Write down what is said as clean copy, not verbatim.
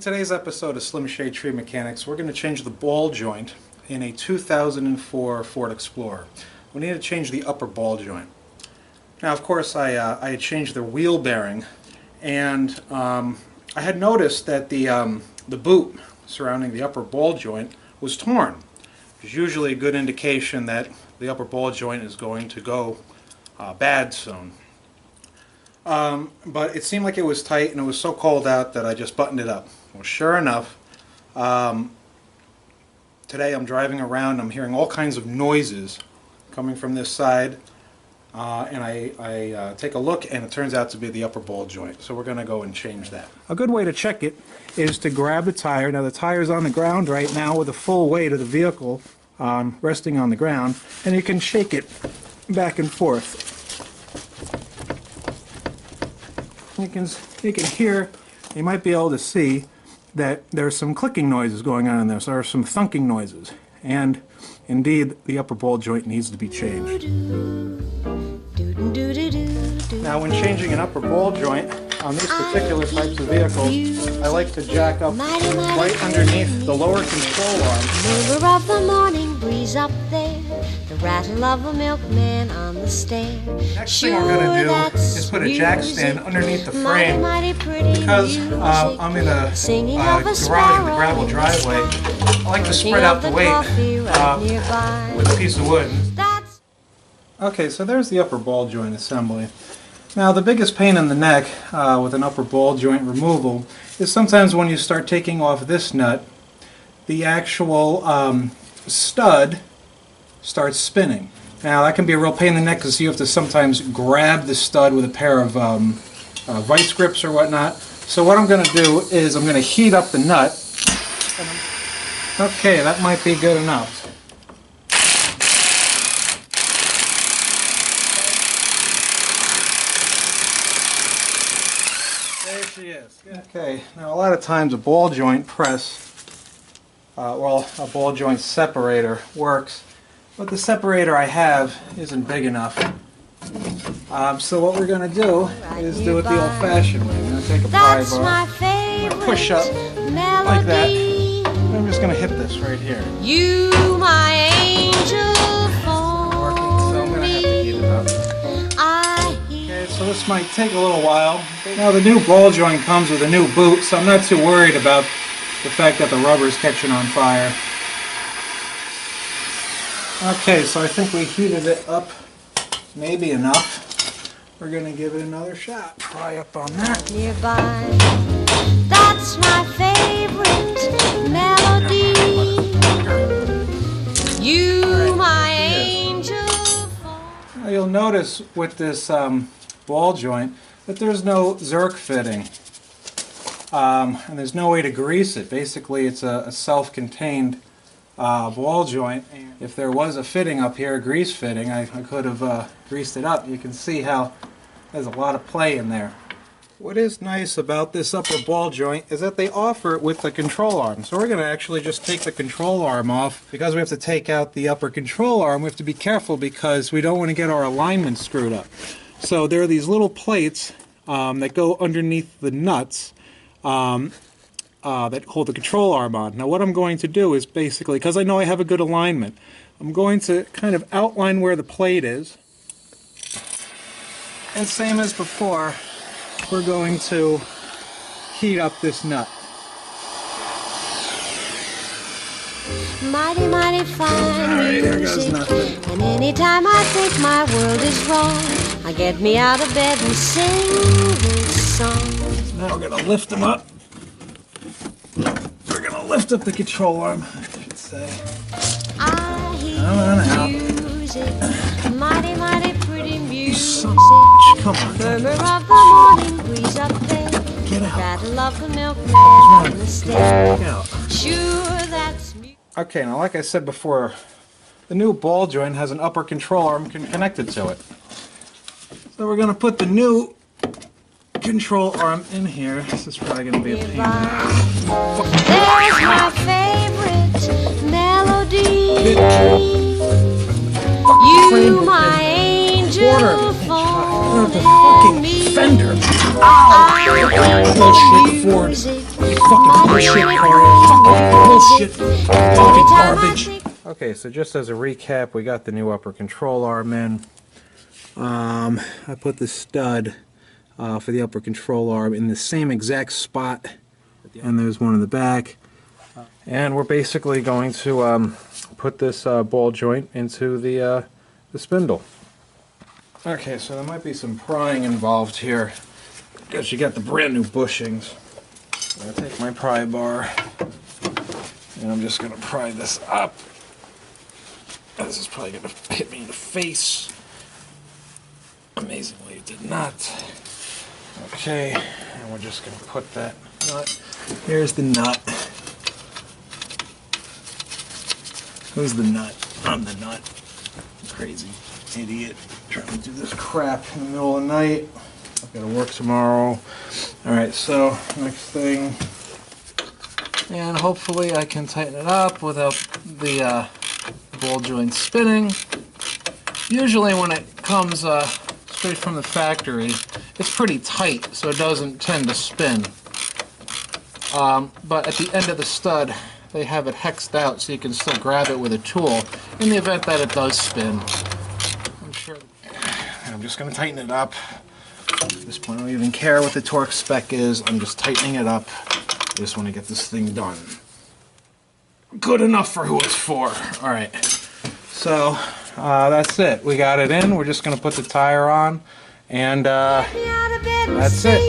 today's episode of Slim Shade Tree Mechanics, we're going to change the ball joint in a 2004 Ford Explorer. We need to change the upper ball joint. Now, of course, I had changed the wheel bearing, and I had noticed that the boot surrounding the upper ball joint was torn. It's usually a good indication that the upper ball joint is going to go bad soon. But it seemed like it was tight, and it was so cold out that I just buttoned it up. Well, sure enough, today I'm driving around, I'm hearing all kinds of noises coming from this side, and I take a look, and it turns out to be the upper ball joint. So we're going to go and change that. A good way to check it is to grab the tire. Now the tire is on the ground right now with the full weight of the vehicle resting on the ground, and you can shake it back and forth. You can hear, you might be able to see that there's some clicking noises going on in there, so there are some thunking noises, and indeed the upper ball joint needs to be changed. Now when changing an upper ball joint on these particular types of vehicles, I like to jack up right underneath the lower control arm. Murmur of the morning breeze up there, the rattle of a milkman on the stair. Next thing we're going to do is put a jack stand underneath the frame, because I'm in a garage with a gravel driveway. I like to spread out the weight with a piece of wood. Okay, so there's the upper ball joint assembly. Now the biggest pain in the neck with an upper ball joint removal is sometimes when you start taking off this nut, the actual stud starts spinning. Now that can be a real pain in the neck because you have to sometimes grab the stud with a pair of vice grips or whatnot. So what I'm going to do is I'm going to heat up the nut. Okay, that might be good enough. There she is. Okay, now a lot of times a ball joint press, well, a ball joint separator works, but the separator I have isn't big enough. So what we're going to do is do it the old-fashioned way. I'm going to take a pry bar, I'm going to push up like that, and I'm just going to hit this right here. You, my angel, So I'm going to have to heat it up. Okay, so this might take a little while. Now the new ball joint comes with a new boot, so I'm not too worried about the fact that the rubber is catching on fire. Okay, so I think we heated it up maybe enough. We're going to give it another shot. Pry up on that. nearby. That's my favorite melody. You, my angel. Now you'll notice with this ball joint that there's no Zerk fitting. And there's no way to grease it. Basically, it's a self-contained ball joint. If there was a fitting up here, a grease fitting, I could have greased it up. You can see how there's a lot of play in there. What is nice about this upper ball joint is that they offer it with the control arm. So we're going to actually just take the control arm off. Because we have to take out the upper control arm, we have to be careful because we don't want to get our alignment screwed up. So there are these little plates that go underneath the nuts that hold the control arm on. Now what I'm going to do is basically, because I know I have a good alignment, I'm going to kind of outline where the plate is. And same as before, we're going to heat up this nut. Mighty, mighty fine Alright, there goes music. nothing. And anytime I think my world is wrong, I get me out of bed and sing this song. Now we're going to lift them up. We're going to lift up the control arm, I should say. I hear Come on out. music, mighty, mighty pretty music. Come on. Murmur of the morning breeze up there, Get out. rattle of the milkman on the stair. Get out. Sure, that's music. Okay, now like I said before, the new ball joint has an upper control arm connected to it. So we're going to put the new control arm in here. This is probably going to be a pain. There's my favorite melody. You, my angel, The falling fucking me. fender. I Bullshit Ford. music, Fucking bullshit, Carl. Fucking bullshit. Fucking garbage. Okay, so just as a recap, we got the new upper control arm in. I put the stud for the upper control arm in the same exact spot, and there's one in the back. And we're basically going to put this ball joint into the spindle. Okay, so there might be some prying involved here, because you got the brand new bushings. I'm going to take my pry bar, and I'm just going to pry this up. This is probably going to hit me in the face. Amazingly, it did not. Okay, and we're just going to put that nut. Here's the nut. Who's the nut? I'm the nut. Crazy idiot. Trying to do this crap in the middle of the night. I've got to work tomorrow. Alright, so next thing. And hopefully I can tighten it up without the ball joint spinning. Usually when it comes straight from the factory, it's pretty tight, so it doesn't tend to spin. But at the end of the stud, they have it hexed out so you can still grab it with a tool in the event that it does spin. I'm sure. I'm just going to tighten it up. At this point, I don't even care what the torque spec is. I'm just tightening it up. I just want to get this thing done. Good enough for who it's for. All right. So that's it. We got it in. We're just going to put the tire on, and that's it.